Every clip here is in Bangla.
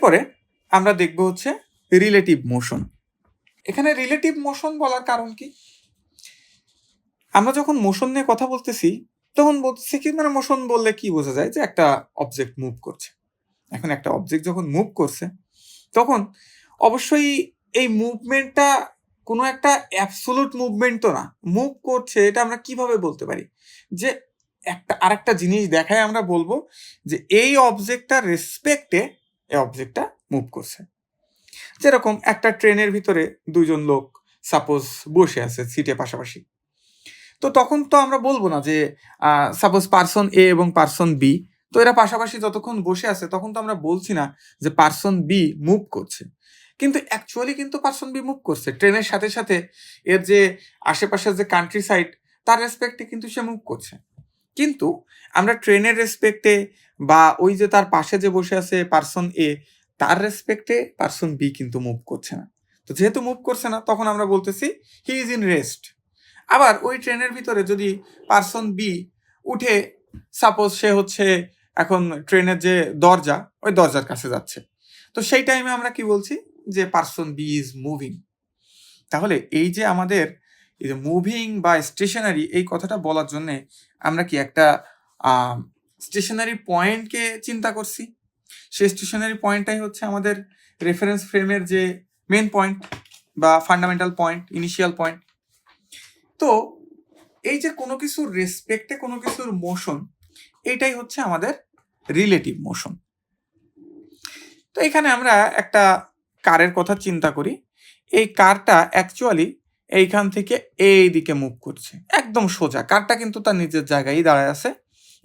এরপরে আমরা দেখব হচ্ছে রিলেটিভ মোশন। এখানে রিলেটিভ মোশন বলার কারণ কি? আমরা যখন মোশন নিয়ে কথা বলতেছি তখন বলতেছি কি, মানে মোশন বললে কি বোঝা যায়? যে একটা অবজেক্ট মুভ করছে। এখন একটা অবজেক্ট যখন মুভ করছে তখন অবশ্যই এই মুভমেন্টটা কোনো একটা অ্যাবসোলুট মুভমেন্ট তো না। মুভ করছে এটা আমরা কিভাবে বলতে পারি? যে একটা আরেকটা জিনিস দেখায় আমরা বলবো যে এই অবজেক্টটার রেসপেক্টে এই অবজেক্টটা মুভ করছে। যেরকম একটা ট্রেনের ভিতরে দুইজন লোক সাপোজ বসে আছে সিটে পাশাপাশি। তো তখন তো আমরা বলবো না যে সাপোজ পারসন এ এবং পারসন বি, তো এরা পাশাপাশি যতক্ষণ বসে আছে তখন তো আমরা বলছি না যে পারসন বি মুভ করছে। কিন্তু অ্যাকচুয়ালি কিন্তু পারসন বি মুভ করছে। ট্রেনের সাথে সাথে এর যে আশেপাশের যে কান্ট্রি সাইড তার রেসপেক্টে কিন্তু সে মুভ করছে। কিন্তু আমরা ট্রেনের রেসপেক্টে বা ওই যে তার পাশে যে বসে আছে পারসন এ, তার রেসপেক্টে পারসন বি কিন্তু মুভ করছে না। তো যেহেতু মুভ করছে না তখন আমরা বলতেছি হি ইজ ইন রেস্ট। আবার ওই ট্রেনের ভিতরে যদি পারসন বি উঠে সাপোজ সে হচ্ছে এখন ট্রেনের যে দরজা ওই দরজার কাছে যাচ্ছে, তো সেই টাইমে আমরা কি বলছি? যে পারসন বি ইজ মুভিং। তাহলে এই যে আমাদের এই যে মুভিং বা স্টেশনারি এই কথাটা বলার জন্য আমরা কি একটা স্টেশনারি পয়েন্টকে চিন্তা করছি। সেই স্টেশনারি পয়েন্টটাই হচ্ছে আমাদের রেফারেন্স ফ্রেমের যে মেন পয়েন্ট বা ফান্ডামেন্টাল পয়েন্ট, ইনিশিয়াল পয়েন্ট। তো এই যে কোনো কিছুর রেসপেক্টে কোনো কিছুর মোশন, এইটাই হচ্ছে আমাদের রিলেটিভ মোশন। তো এখানে আমরা একটা কারের কথা চিন্তা করি। এই কারটা অ্যাকচুয়ালি এইখান থেকে এই দিকে মুভ করছে একদম সোজা। কারটা কিন্তু তার নিজের জায়গায় দাঁড়ায় আছে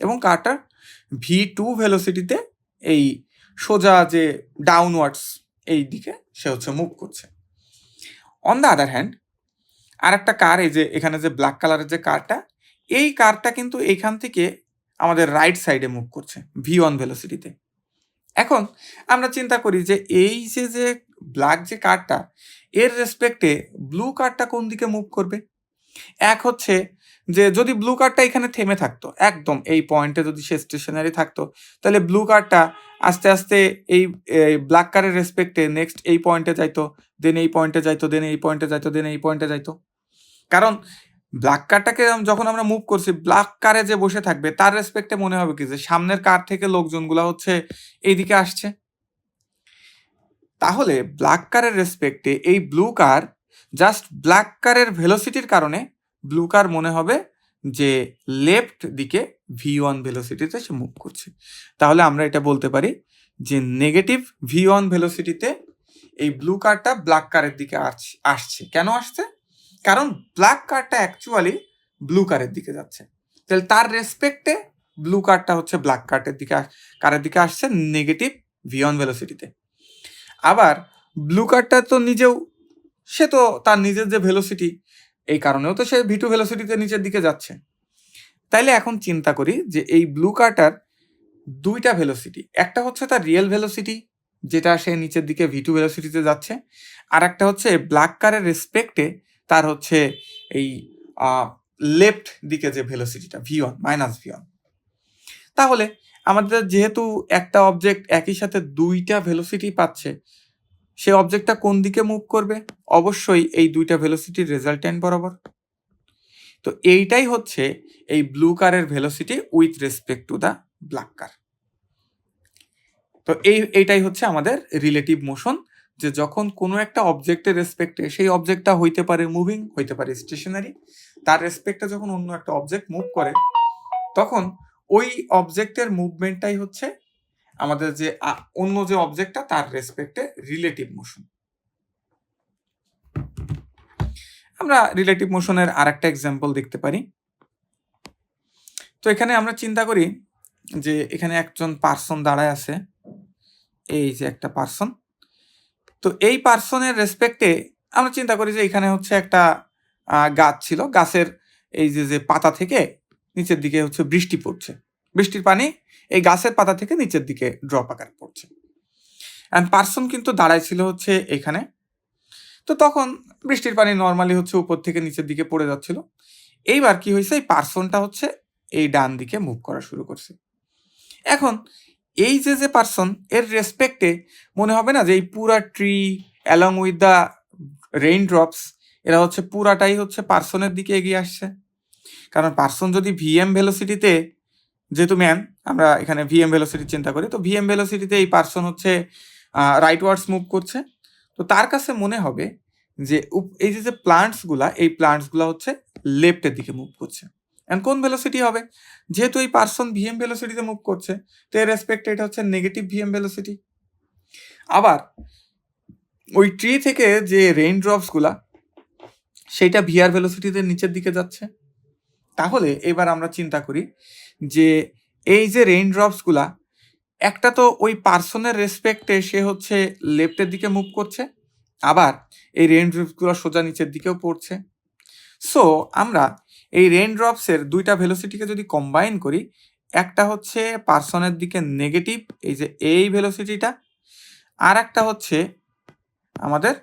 এবং কারটার v2 ভেলোসিটিতে এই সোজা যে ডাউনওয়ার্ডস এই দিকে সে হচ্ছে মুভ করছে। অন দ্য আদার হ্যান্ড আর একটা কার, এই যে এখানে যে ব্ল্যাক কালারের যে কারটা, এই কারটা কিন্তু এইখান থেকে আমাদের রাইট সাইডে মুভ করছে v1 ভেলোসিটিতে। এখন আমরা চিন্তা করি যে এই যে ব্ল্যাক যে কারটা এর রেসপেক্টে ব্লু কারটা কোন দিকে মুভ করবে। এক হচ্ছে যে যদি ব্লু কারটা এখানে থেমে থাকতো, একদম এই পয়েন্টে যদি সে স্টেশনারি থাকতো, তাহলে ব্লু কারটা আস্তে আস্তে এই ব্ল্যাক কারের রেসপেক্টে নেক্সট এই পয়েন্টে যাইতো, দেন এই পয়েন্টে যাইতো, দেন এই পয়েন্টে যাইতো, দেন এই পয়েন্টে যাইতো। কারণ ব্ল্যাক কারটাকে যখন আমরা মুভ করছি, ব্ল্যাক কারে যে বসে থাকবে তার রেসপেক্টে মনে হবে কি যে সামনের কার থেকে লোকজনগুলো হচ্ছে এইদিকে আসছে। তাহলে ব্ল্যাক কারের রেসপেক্টে এই ব্লু কার জাস্ট ব্ল্যাক কারের ভেলোসিটির কারণে ব্লু কার মনে হবে যে লেফট দিকে v1 ভেলোসিটিতে সে মুভ করছে। তাহলে আমরা এটা বলতে পারি যে নেগেটিভ v1 ভেলোসিটিতে এই ব্লু কারটা ব্ল্যাক কারের দিকে আসছে। কেন আসছে? কারণ ব্ল্যাক কারটা অ্যাকচুয়ালি ব্লু কারের দিকে যাচ্ছে। তাহলে তার রেসপেক্টে ব্লু কারটা হচ্ছে ব্ল্যাক কারের দিকে আসছে নেগেটিভ v1 ভেলোসিটিতে। আবার ব্লু কারটা তো নিজেও, সে তো তার নিজের যে ভেলোসিটি এই কারণেও তো সে v2 ভেলোসিটিতে নিচের দিকে যাচ্ছে। তাইলে এখন চিন্তা করি যে এই ব্লু কারটার দুইটা ভেলোসিটি, একটা হচ্ছে তার রিয়েল ভেলোসিটি যেটা সে নিচের দিকে v2 ভেলোসিটিতে যাচ্ছে, আর একটা হচ্ছে ব্ল্যাক কারের রেসপেক্টে তার হচ্ছে এই লেফট দিকে যে ভেলোসিটিটা v1 মাইনাস v1। তাহলে আমাদের যেহেতু একটা অবজেক্ট একই সাথে দুইটা ভেলোসিটি পাচ্ছে, সেই অবজেক্টটা কোন দিকে মুভ করবে? অবশ্যই এই দুইটা ভেলোসিটির রেজাল্ট্যান্ট বরাবর। তো এইটাই হচ্ছে এই ব্লু কারের velocity with respect to the black কার। তো এইটাই হচ্ছে আমাদের রিলেটিভ মোশন, যে যখন কোনো একটা অবজেক্টের রেসপেক্টে, সেই অবজেক্টটা হইতে পারে মুভিং, হইতে পারে স্টেশনারি, তার রেসপেক্টে যখন অন্য একটা অবজেক্ট মুভ করে তখন ওই অবজেক্টের মুভমেন্টটাই হচ্ছে আমাদের যে অন্য যে অবজেক্টটা তার রেসপেক্টে রিলেটিভ মোশন। আমরা রিলেটিভ মোশনের আরেকটা এক্সাম্পল দেখতে পারি। তো এখানে আমরা চিন্তা করি যে এখানে একজন পার্সন দাঁড়ায় আছে, এই যে একটা পার্সন। তো এই পার্সনের রেসপেক্টে আমরা চিন্তা করি যে এখানে হচ্ছে একটা গাছ ছিল, গাছের এই যে পাতা থেকে নিচের দিকে হচ্ছে বৃষ্টি পড়ছে, বৃষ্টির পানি এই গাছের পাতা থেকে নিচের দিকে ড্রপ আকারে পড়ছে। অ্যান্ড পার্সন কিন্তু দাঁড়ায় ছিল হচ্ছে এখানে। তো তখন বৃষ্টির পানি নর্মালি হচ্ছে উপর থেকে নিচের দিকে পড়ে যাচ্ছিল। এইবার কি হয়েছে, এই পার্সনটা হচ্ছে এই ডান দিকে মুভ করা শুরু করছে। এখন এই যে পার্সন এর রেসপেক্টে মনে হবে না যে এই পুরা tree along with the rain drops এরা হচ্ছে পুরাটাই হচ্ছে পার্সনের দিকে এগিয়ে আসছে। কারণ পার্সন যদি ভিএম ভেলোসিটিতে, যেহেতু ম্যান আমরা এখানে ভিএম ভেলোসিটি চিন্তা করি, তো ভিএম ভেলোসিটিতে এই পার্সন হচ্ছে রাইটওয়ার্ডস মুভ করছে, তো তার কাছে মনে হবে যে এই যে প্লান্টসগুলা, এই প্লান্টসগুলা হচ্ছে লেফটের দিকে মুভ করছে। এন্ড কোন ভেলোসিটি হবে? যেহেতু এই পার্সন ভিএম ভেলোসিটিতে মুভ করছে, তো এর রেসপেক্টে এটা হচ্ছে নেগেটিভ ভিএম ভেলোসিটি। আবার ওই ট্রি থেকে যে রেইন ড্রপসগুলা সেইটা ভিআর ভেলোসিটিতে নিচের দিকে যাচ্ছে। তাহলে এবার আমরা চিন্তা করি যে এই যে রেইন ড্রপসগুলা, একটা তো ওই পার্সনের রেসপেক্টে সে হচ্ছে লেফটের দিকে মুভ করছে, আবার এই রেইন ড্রপসগুলো সোজা নিচের দিকেও পড়ছে। সো আমরা এই রেইন ড্রপসের দুইটা ভেলোসিটিকে যদি কম্বাইন করি, একটা হচ্ছে পার্সনের দিকে নেগেটিভ, এই যে এই ভেলোসিটিটা, আর একটা হচ্ছে আমাদের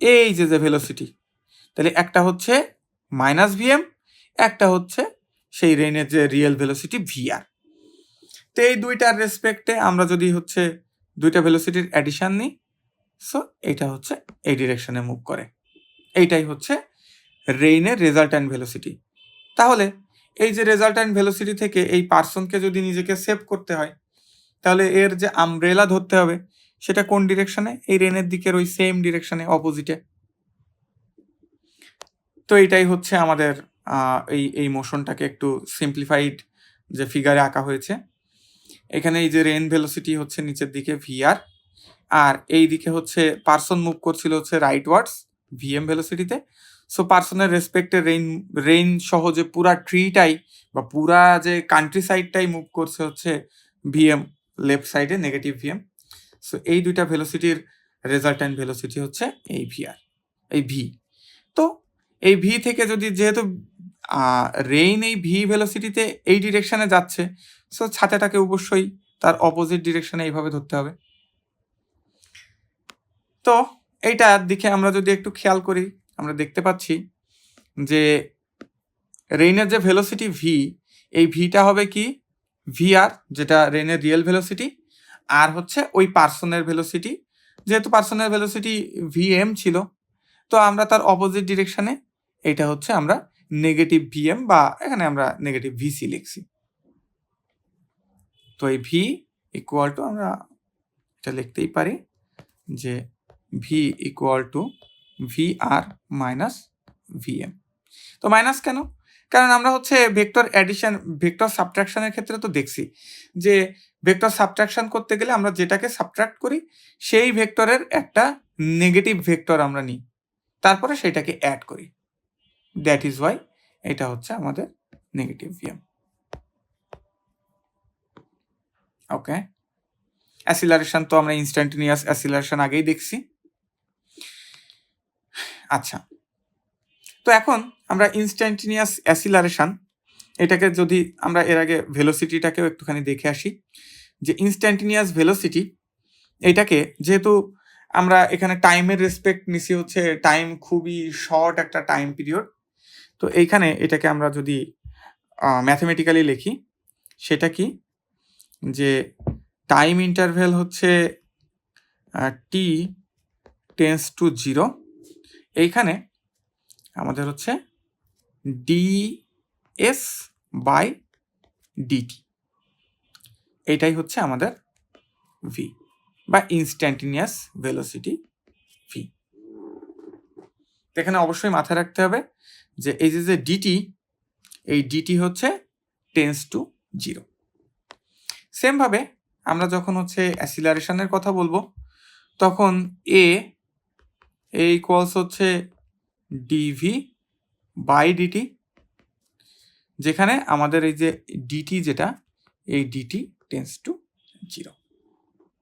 এই যে ভেলোসিটি, তাহলে একটা হচ্ছে মাইনাস ভিএম, একটা হচ্ছে সেই রেইনের যে রিয়েল ভেলোসিটি ভিআর। তো এই দুইটার রেসপেক্টে আমরা যদি হচ্ছে দুইটা ভেলোসিটির অ্যাডিশন নিই, সো এইটা হচ্ছে এই ডিরেকশনে মুভ করে। এইটাই হচ্ছে রেইনের রেজাল্ট্যান্ট ভেলোসিটি। তাহলে এই যে রেজাল্ট্যান্ট ভেলোসিটি থেকে এই পার্সনকে যদি নিজেকে সেভ করতে হয়, তাহলে এর যে আমব্রেলা ধরতে হবে সেটা কোন ডিরেকশনে? এই রেনের দিকের ওই সেম ডিরেকশনে, অপোজিটে। তো এইটাই হচ্ছে আমাদের এই মোশনটাকে একটু সিম্পলিফাইড যে ফিগারে আঁকা হয়েছে। এখানে এই যে রেন ভেলোসিটি হচ্ছে নিচের দিকে ভিআর, আর এই দিকে হচ্ছে পার্সন মুভ করছিল হচ্ছে রাইটওয়ার্ডস ভিএম ভেলোসিটিতে। সো পার্সনের রেসপেক্টে রেইন সহ যে পুরা ট্রিটাই বা পুরা যে কান্ট্রি সাইডটাই মুভ করছে হচ্ছে ভিএম লেফট সাইডে, নেগেটিভ ভিএম। সো এই দুইটা ভেলোসিটির রেজাল্ট্যান্ট ভেলোসিটি হচ্ছে এই ভিআর, এই ভি। তো এই ভি থেকে যদি, যেহেতু রেইন এই ভি ভেলোসিটিতে এই ডিরেকশনে যাচ্ছে, সো ছাতাটাকে অবশ্যই তার অপোজিট ডিরেকশনে এইভাবে ধরতে হবে। তো এইটার দিকে আমরা যদি একটু খেয়াল করি, আমরা দেখতে পাচ্ছি যে রেইনের যে ভেলোসিটি ভি, এই ভিটা হবে কি ভিআর, যেটা রেইনের রিয়েল ভেলোসিটি, আর হচ্ছে ওই পার্সনের ভেলোসিটি। যেহেতু পার্সনের ভেলোসিটি ভিএম ছিল, তো আমরা তার অপোজিট ডিরেকশনে এটা হচ্ছে আমরা নেগেটিভ ভিএম বা এখানে আমরা নেগেটিভ ভিসি লিখছি। তো এই ভি ইকুয়াল টু আমরা এটা লিখতেই পারি যে V equal to V R minus VM. তো মাইনাস কেন? কারণ আমরা হচ্ছে ভেক্টর অ্যাডিশন, ভেক্টর সাবট্রাকশনের ক্ষেত্রে তো দেখছি যে ভেক্টর সাবট্রাকশন করতে গেলে আমরা যেটাকে সাবট্রাক্ট করি সেই ভেক্টরের একটা নেগেটিভ ভেক্টর আমরা নিই, তারপরে সেটাকে অ্যাড করি। দ্যাট ইজ ওয়াই এটা হচ্ছে আমাদের নেগেটিভ ভিএম। ওকে, অ্যাসিলারেশন তো আমরা ইনস্ট্যান্টেনিয়াস অ্যাসিলারেশন আগেই দেখছি। আচ্ছা, তো এখন আমরা ইনস্ট্যান্টেনিয়াস অ্যাসিলারেশন এটাকে যদি আমরা এর আগে ভেলোসিটিটাকেও একটুখানি দেখে আসি, যে ইনস্ট্যান্টেনিয়াস ভেলোসিটি এটাকে, যেহেতু আমরা এখানে টাইমের রেসপেক্ট নিছি হচ্ছে টাইম খুবই শর্ট একটা টাইম পিরিয়ড, তো এইখানে এটাকে আমরা যদি ম্যাথমেটিক্যালি লিখি সেটা কি, যে টাইম ইন্টারভ্যাল হচ্ছে টি টেন্স টু 0, এইখানে আমাদের হচ্ছে ডিএস বাই ডিটি, এটাই হচ্ছে আমাদের ভি বা ইনস্ট্যান্টেনিয়াস ভেলোসিটি ভি। এখানে অবশ্যই মাথায় রাখতে হবে যে এই যে ডিটি, এই ডিটি হচ্ছে টেন্স টু 0। সেমভাবে আমরা যখন হচ্ছে অ্যাসিলারেশনের কথা বলবো, তখন এ ইকুয়ালস হচ্ছে ডিভি বাই ডিটি, যেখানে আমাদের এই যে ডিটি যেটা, এই ডিটি টেন্স টু 0।